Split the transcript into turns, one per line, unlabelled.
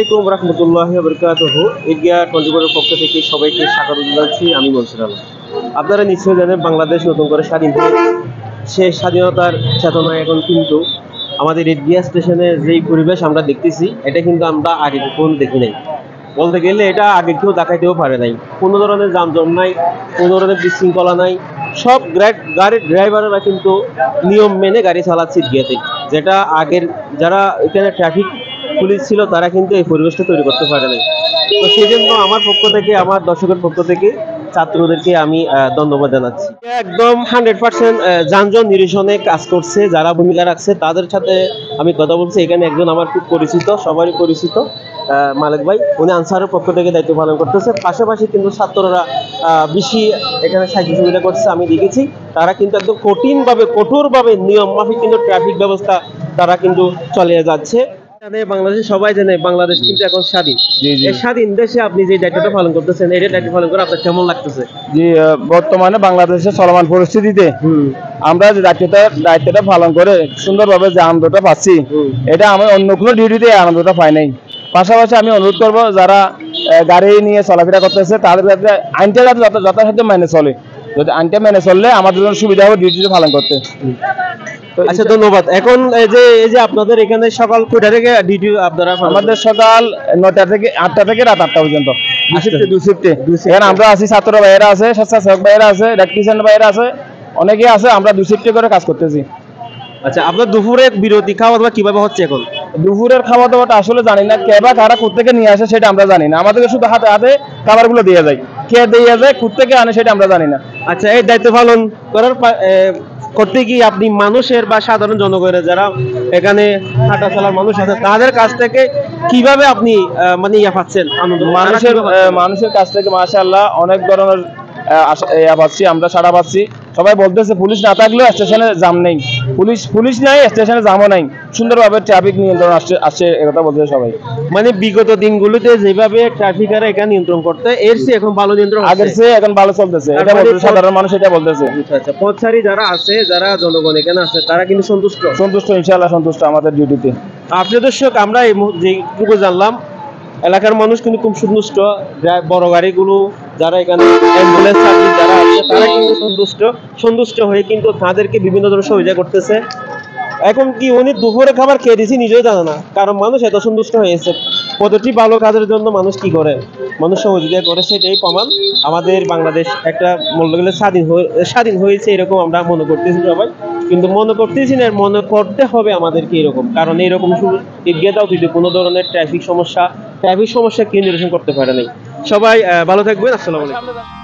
আলাইকুম রহমতুল্লাহি ওয়া বারাকাতুহু। ঈদগাহ পঞ্চগড়ের পক্ষ থেকে সবাইকে স্বাগত জানাচ্ছি। আমি মনসুর আলম। আপনারা নিশ্চয়ই জানেন বাংলাদেশ নতুন করে স্বাধীন হয়ে সে স্বাধীনতার চেতনা এখন কিন্তু আমাদের ঈদগাহ স্টেশনের যেই পরিবেশ আমরা দেখতেছি এটা কিন্তু আমরা আগে কখনো দেখি নাই। বলতে গেলে এটা আগে কেউ দেখাইতেও পারে নাই। কোনো ধরনের যানজট নাই, কোনো ধরনের বিশৃঙ্খলা নাই। সব গাড়ির ড্রাইভাররা কিন্তু নিয়ম মেনে গাড়ি চালাচ্ছে ঈদগাহতে, যেটা আগের যারা এখানে ট্রাফিক পুলিশ ছিল তারা কিন্তু এই পরিবেশটা তৈরি করতে পারে নাই। তো সেই জন্য আমার পক্ষ থেকে, আমার দর্শকের পক্ষ থেকে ছাত্রদেরকে আমি ধন্যবাদ জানাচ্ছি। একদম 100% যানজট নিরসনে কাজ করছে, যারা ভূমিকা রাখছে তাদের সাথে আমি কথা বলছি। এখানে একজন আমার খুব পরিচিত, সবারই পরিচিত মালিক ভাই, উনি আনসারের পক্ষ থেকে দায়িত্ব পালন করতেছে। পাশাপাশি কিন্তু ছাত্ররা বেশি এখানে সাহায্য সুবিধা করছে আমি দেখেছি। তারা কিন্তু একদম কঠোরভাবে নিয়ম মাফিক কিন্তু ট্রাফিক ব্যবস্থা তারা কিন্তু চালিয়ে যাচ্ছে। বাংলাদেশে সবাই জানে বাংলাদেশ কিন্তু এখন স্বাধীন। এই স্বাধীন দেশে আপনি যে দায়িত্বটা পালন করতেছেন, এই দায়িত্ব পালন করে আপনার কেমন লাগতেছে?
জি, বর্তমানে বাংলাদেশের চলমান পরিস্থিতিতে আমরা যে দায়িত্বটা পালন করে সুন্দরভাবে যে আনন্দটা পাচ্ছি, এটা আমি অন্য কোনো ডিউটিতে আনন্দটা পাই নাই। পাশাপাশি আমি অনুরোধ করব যারা গাড়ি নিয়ে চলাফেরা করতেছে তাদের ক্ষেত্রে আইনটা যথাসাধ্য মেনে চলে। যদি আইনটা মেনে চললে আমাদের জন্য সুবিধা হবে ডিউটিটা পালন করতে।
আচ্ছা, ধন্যবাদ। এখন এই যে আপনাদের এখানে সকাল কয়টা থেকে ডিউটি আপনারা?
আমাদের সকাল 9টা থেকে 8টা থেকে রাত 8টা পর্যন্ত দুই শিফটে। এখানে আমরা আছি, ছাত্র ভাইয়েরা আছে, স্বেচ্ছাসেবক ভাইয়েরা আছে, ইলেকট্রিশিয়ান ভাইয়েরা আছে, অনেকেই আছে। আমরা দুই শিফটে করে কাজ করতেছি।
আচ্ছা, আপনার দুপুরের বিরতি খাওয়া দাওয়া কিভাবে হচ্ছে এখন?
দুপুরের খাওয়া দাওয়াটা আসলে জানি না, কে বা কারা কোথেকে নিয়ে আসে সেটা আমরা জানি না। আমাদেরকে শুধু হাতে হাতে খাবারগুলো দিয়ে যায়, কে দিয়ে যায় কোথেকে আনে সেটা আমরা জানি না।
আচ্ছা, এই দায়িত্ব পালন করার করতে গিয়ে আপনি মানুষের বা সাধারণ জনগণের যারা এখানে হাঁটা চলার মানুষ আছে তাদের কাছ থেকে কিভাবে আপনি মানে ইয়া পাচ্ছেন আনন্দ?
মানুষের কাছ থেকে মাশাআল্লাহ অনেক ধরনের পাচ্ছি, আমরা সাড়া পাচ্ছি। সবাই বলতেছে পুলিশ না থাকলেও স্টেশনে জাম নেই, পুলিশ নাই স্টেশনে জামও নাই, সুন্দরভাবে ট্রাফিক নিয়ন্ত্রণ আসছে, একথা বলতেছে সবাই।
মানে বিগত দিনগুলোতে যেভাবে ট্রাফিকাররা এখানে নিয়ন্ত্রণ করতে, এর চেয়ে এখন ভালো নিয়ন্ত্রণ, আগের চেয়ে
এখন ভালো চলতেছে, এটা বলতেছে সাধারণ মানুষ, এটা বলতেছে।
আচ্ছা, পথচারী যারা আছে, যারা জনগণ এখানে আছে তারা কিন্তু সন্তুষ্ট
ইনশাআল্লাহ সন্তুষ্ট আমাদের ডিউটিতে।
আপনি দর্শক, আমরা যেটুকু জানলাম এলাকার মানুষ কিন্তু খুব বড় গাড়িগুলো যারা এখানে অ্যাম্বুলেন্স সার্ভিস যারা আছে তারা কিন্তু সন্তুষ্ট হয়ে কিন্তু তাদেরকে বিভিন্ন ধরনের সুবিধা করতেছে। এখন কি উনি দুপুরে খাবার খেয়ে দিয়েছি নিজেও জানে না, কারণ মানুষ এত সন্তুষ্ট হয়েছে। প্রতিটি ভালো কাজের জন্য মানুষ কি করে, মানুষ সহযোগিতা করে, সেটাই প্রমাণ। আমাদের বাংলাদেশ একটা বলতে গেলে স্বাধীন হয়েছে এরকম আমরা মনে করতেছি সবাই, কিন্তু মনে করতেছি না, মনে করতে হবে আমাদেরকে এরকম। কারণ এইরকম শুধু ঈদগাহটাও যদি কোনো ধরনের ট্রাফিক সমস্যা কেউ নিরসন করতে পারে নাই। সবাই ভালো থাকবেন। আসসালামু আলাইকুম।